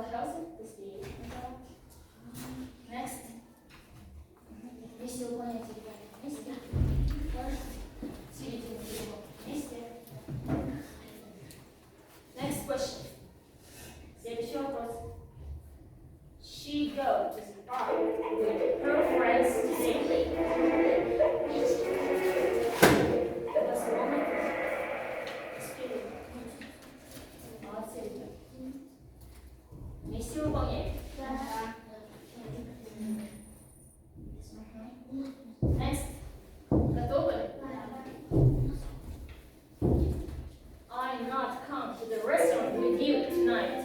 healthy быстрее. Next. Вместе выполняйте вместе. Середину вместе. Next question. Следующий вопрос. She goes to the park with her friends today. Молодцы, ребята. Вместе выполняем. Next. Готовы? I not come to the restaurant with you tonight.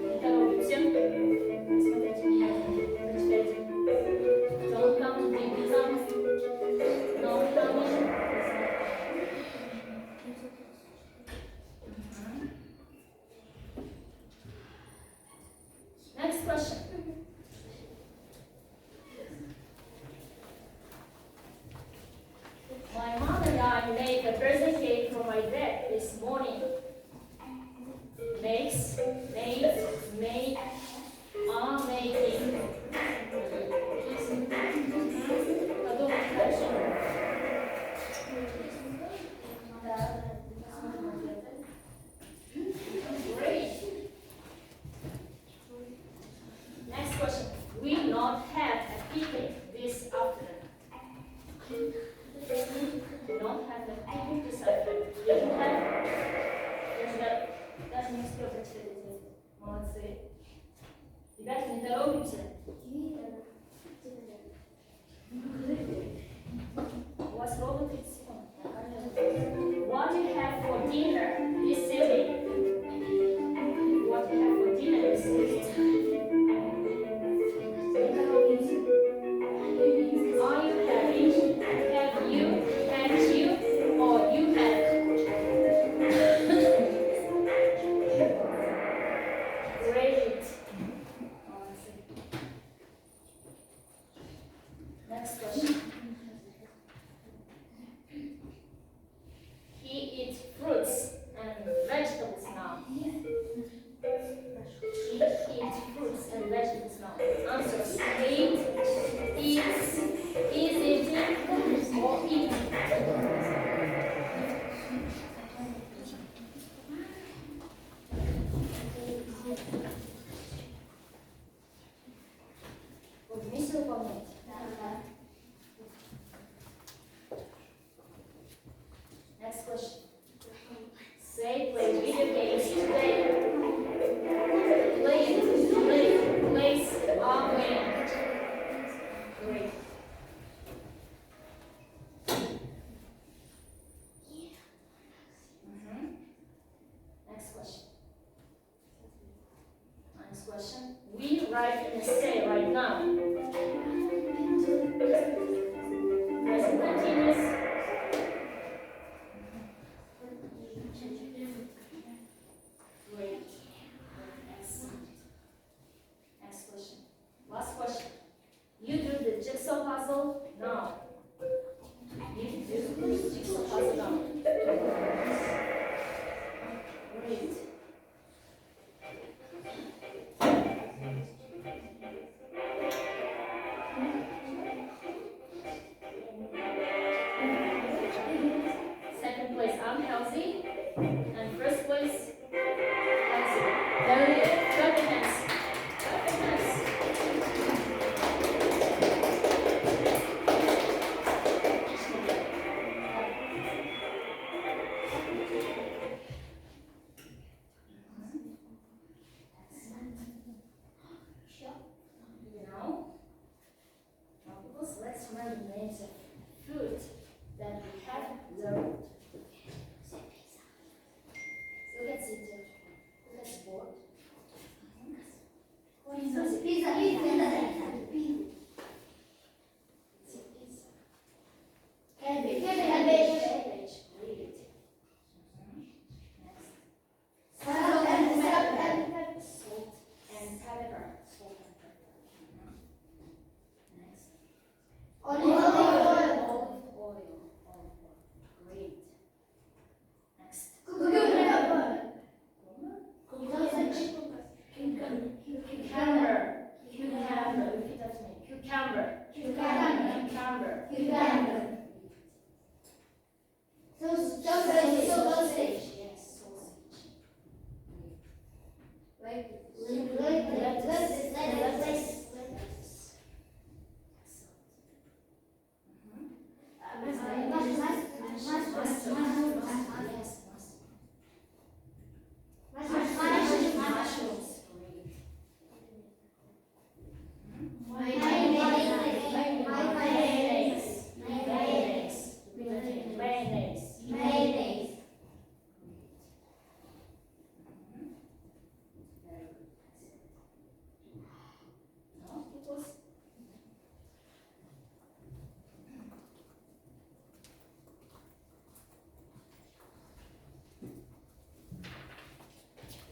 Не торопимся. Смотрите внимательно. Прочитайте. Don't come to the exam. No coming. Next question. My mother and I made a birthday cake for my dad this morning. Makes, made, made, are making. Подумайте дальше. Great. Next question. We not have a picnic this afternoon. We don't have a picnic this afternoon. You have. Даже не успел прочитать эти. Молодцы. Ребята, не торопимся. У вас ровно 30 секунд. What do you have for dinner this evening? What do you have for dinner this evening? Are you having? Have you? Have you? Or you have? Great. Next question. He eats fruits and vegetables now. He eats fruits and vegetables now. Answers. Eat, eats, is eating, or eating. Вы вместе выполняете? Да. Next question. Say play video games today. Plays are winning. Great. Next question. Next question. We write an essay right now. Present continuous. Great. Excellent. Next question. Last question. You do the jigsaw puzzle now. You do the jigsaw puzzle now. Great.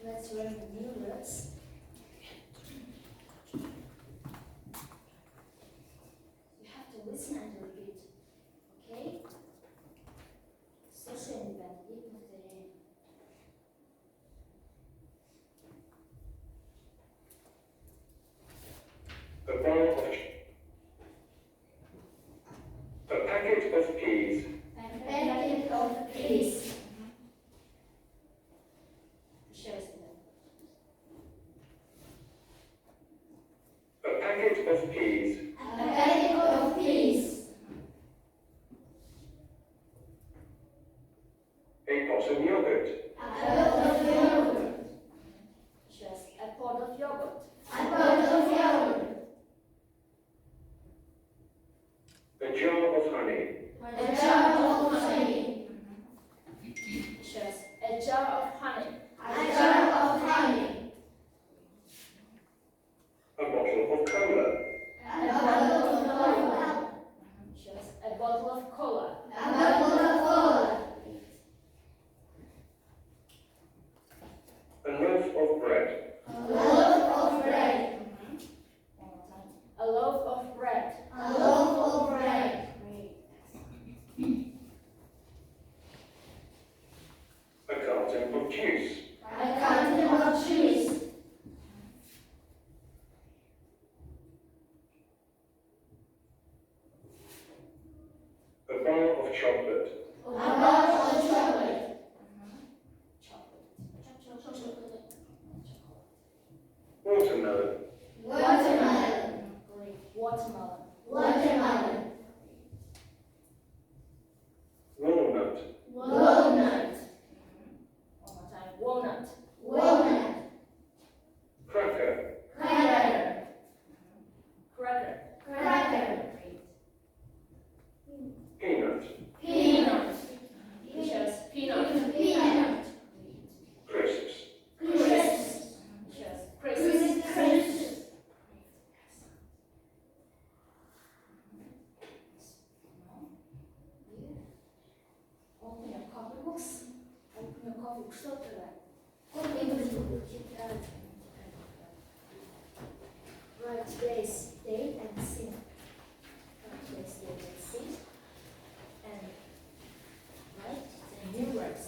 Let's learn the new words. You have to listen and repeat. Okay? Слушай, ребят, и повторяем. A packet of peas. Packet of peas. Еще раз, ребят. A packet of peas. A packet of peas. A pot of yogurt. A pot of yogurt. Еще раз. A pot of yogurt. A pot of yogurt. A jar of honey. A jar of honey. Еще раз. A jar of honey. A jar of honey. A bottle of cola. A bottle of cola. Еще раз. A bottle of cola. A bottle of cola. A loaf of bread. A loaf of bread. One more time. A loaf of bread. A loaf of bread. Great. A carton of juice. A carton of juice. A bar of chocolate. A bar of chocolate. Watermelon. Watermelon. Great. Watermelon. Watermelon. Walnut. Walnut. One more time. Walnut. Walnut. Cracker. Cracker. Cracker. Cracker. Great. Peanut. Peanut. Yes. Peanut. Peanut. Crisps. Crisps. Yes. Crisps. Crisps. Open your copybooks. Open your copybooks. Что открывай? Write today's date and scene. Write today's date and scene. And write the new words.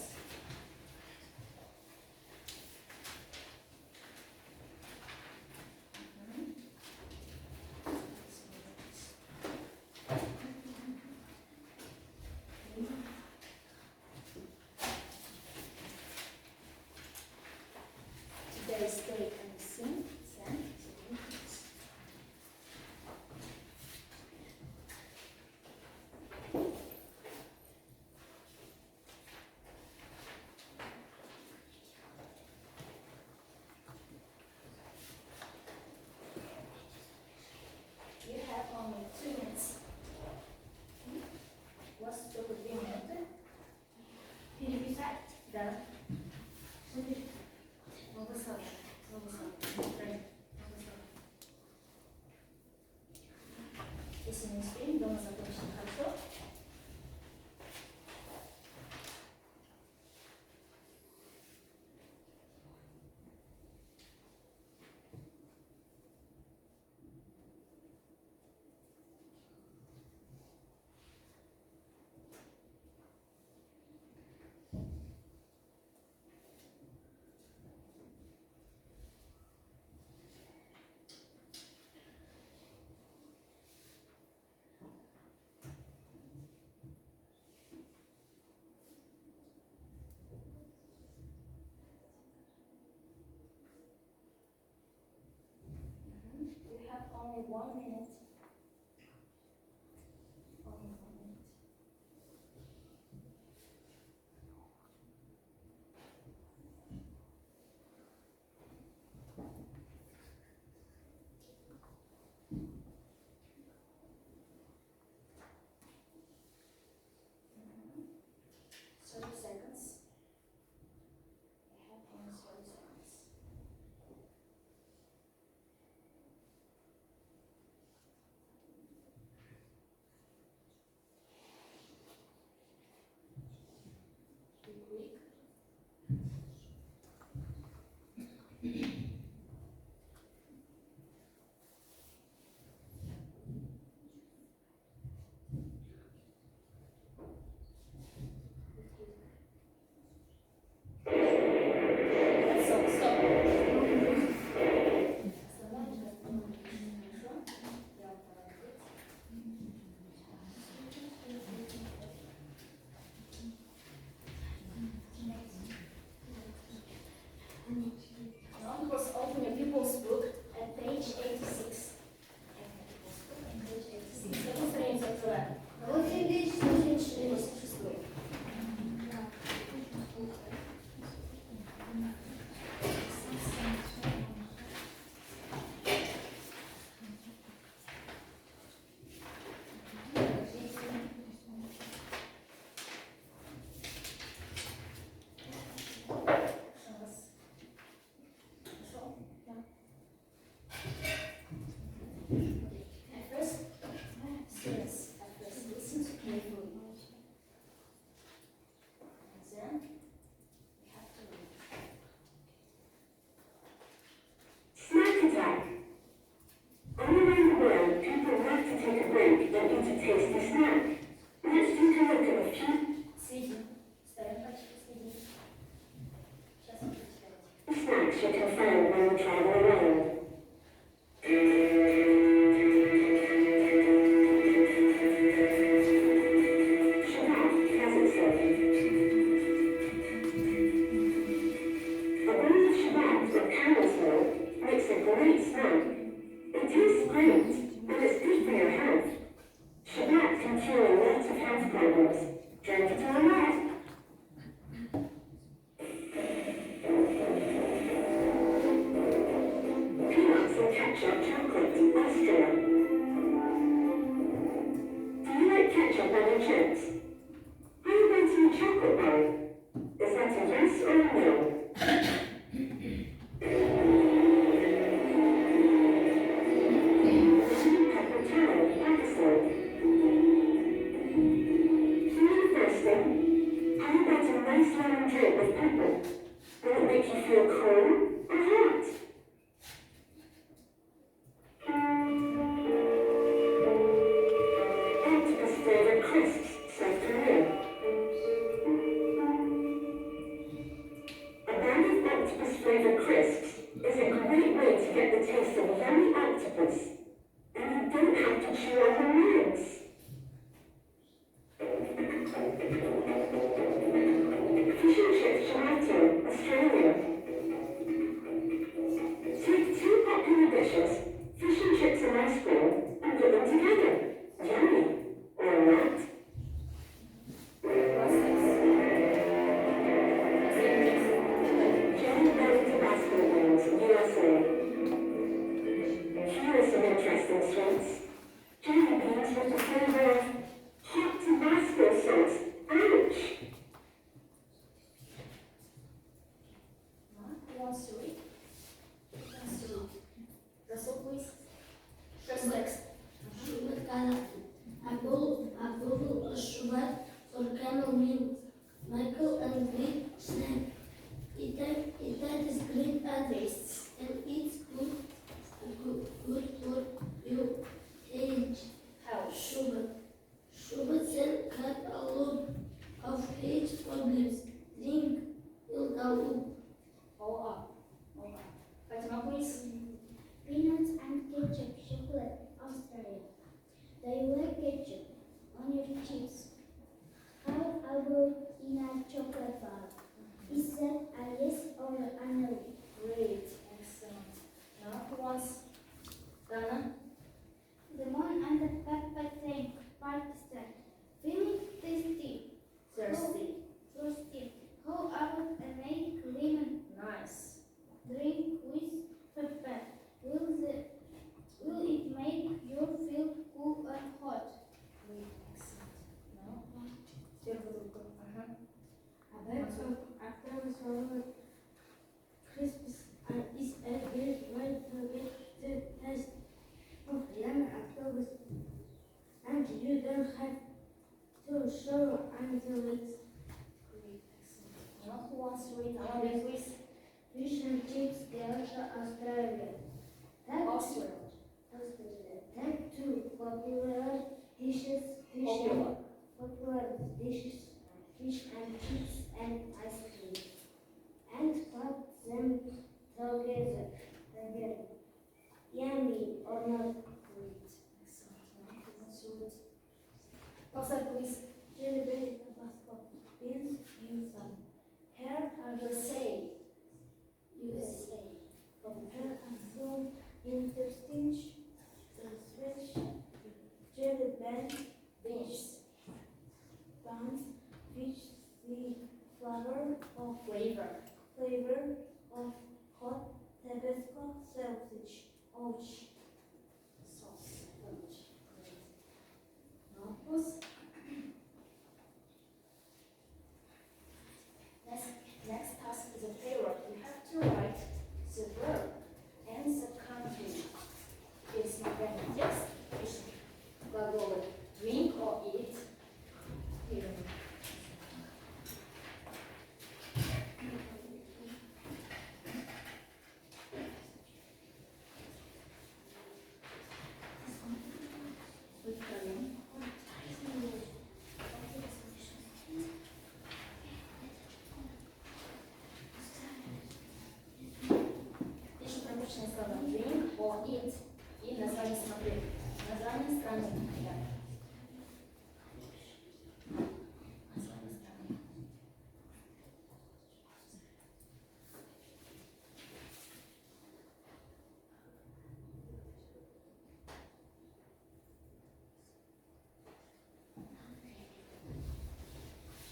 Today's date and scene. You have only 2 minutes. У вас только 2 минуты. Переписать? Да. Владислав. Если не успеем, дома закончим, хорошо? Now, of course, open your pupil's book at page 86. Page 86. Какую страницу открываем? 86. Snacks you can find when you travel around. Shabbat has it said. A bowl of Shabbat with cow's milk makes a great snack. It tastes great, and it's good for your health. Shabbat can cure a lot of health problems. Drink it all out. Ketchup chocolate, Austria. Do you like ketchup on your chips? How about some chocolate bar? Is that a yes or a no? Pepper taro, Pakistan. Feeling thirsty? How about a nice lemon drink with pepper? Will it make you feel cold or hot? Flavored crisps, South Korea. A bag of octopus flavored crisps is a great way to get the taste of yummy octopus, and you don't have to chew on the legs. Fish and chips Toronto, Australia. Take two popular dishes, fish and chips and ice cream, and put them together. Yummy. Or not. Jelly belly Tabasco wings, USA. Here are some interesting sweets. Jelly beans with the flavor of hot Tabasco sauce. Ouch! Who wants to read? Who wants to read? Russell, please. First text. Apple, Schubert, or camel meal, Michael and Greek snack. It is great and tastes, and it's good for your age. How? Schubert had a lot of age problems. Drink milk alone. All up. All up. Fatima, please. Peanuts and ketchup chocolate, Australia. Do you like ketchup on your chips? How about in a chocolate bar? Is that a yes or a no? Great. Excellent. Now, who wants? Dana? Lemon and the pepper tank, Pakistan. Feeling tasty. Thirsty. Thirsty. How about a make lemon Nice. drink with pepper? Will it make you feel cool and hot? Great. Excellent. Now, Сверху. Ага. A bag of after crisps is a great way to get the taste of lemon octopus, and you don't have to show until it's Great. Excellent. Now, who wants to read? Aladdin, please. fish and chips, Australia. Austria. Tag two popular dishes, Popular. fish and chips and ice cream, and put them together. Yummy or not? Great. Excellent. Now, who wants to read? Pastor, please. Jelly belly Tabasco beans you some. Here are You say. you sausage, ouch. Sauce. Ouch. Great. Now pause. Next task is a payroll. You have to write the verb and the country. It's not very yes. It's глаголы drink or eat. Here. Victorian. Пишем промышленные слова drink or eat. И название смотри. Название страны. Да. Название страны.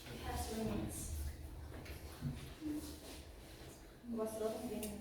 You have 3 minutes. У вас ровно 2 минуты.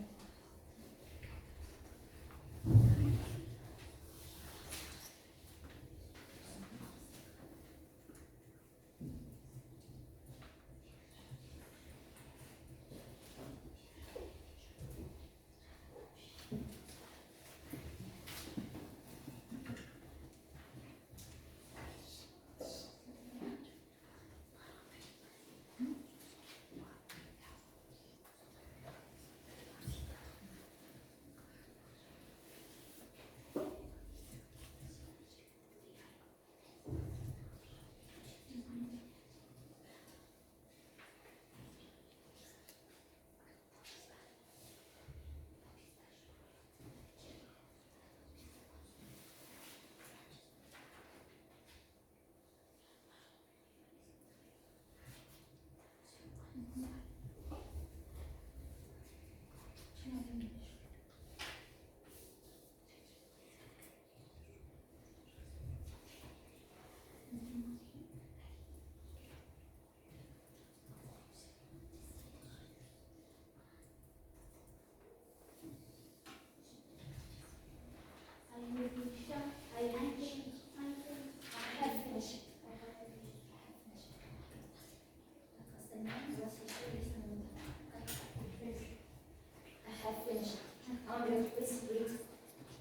Please read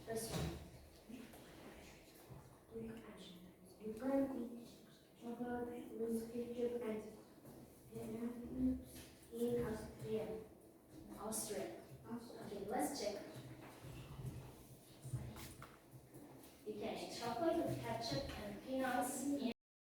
this one. You can't eat chocolate with ketchup and